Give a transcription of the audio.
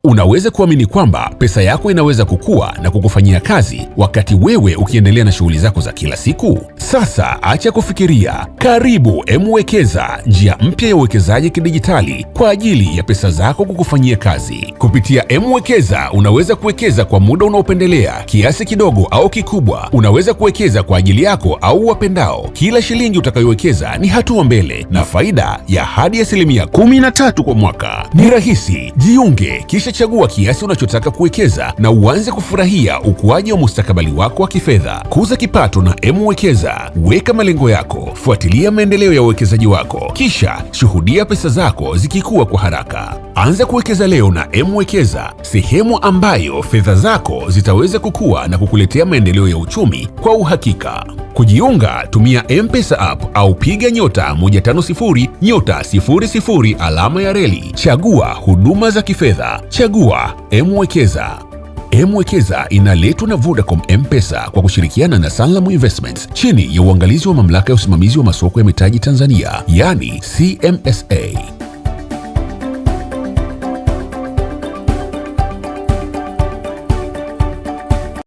Unaweza kuamini kwamba pesa yako inaweza kukua na kukufanyia kazi wakati wewe ukiendelea na shughuli zako za kila siku? Sasa acha kufikiria. Karibu M-Wekeza, njia mpya ya uwekezaji kidijitali kwa ajili ya pesa zako kukufanyia kazi. Kupitia M-Wekeza unaweza kuwekeza kwa muda unaopendelea, kiasi kidogo au kikubwa. Unaweza kuwekeza kwa ajili yako au wapendao. Kila shilingi utakayowekeza ni hatua mbele na faida ya hadi 13% kwa mwaka. Ni rahisi. Jiunge kisha chagua kiasi unachotaka kuwekeza na uanze kufurahia ukuaji wa mustakabali wako wa kifedha. Kuza kipato na M-Wekeza. Weka malengo yako, fuatilia maendeleo ya uwekezaji wako, kisha shuhudia pesa zako zikikua kwa haraka. Anza kuwekeza leo na M-Wekeza, sehemu ambayo fedha zako zitaweza kukua na kukuletea maendeleo ya uchumi kwa uhakika. Kujiunga, tumia M-Pesa app au piga *150 *00 alama ya reli. Chagua huduma za kifedha. Chagua M-Wekeza. M-Wekeza inaletwa na Vodacom M-Pesa kwa kushirikiana na Sanlam Investments chini ya uangalizi wa Mamlaka ya Usimamizi wa Masoko ya Mitaji Tanzania, yani CMSA.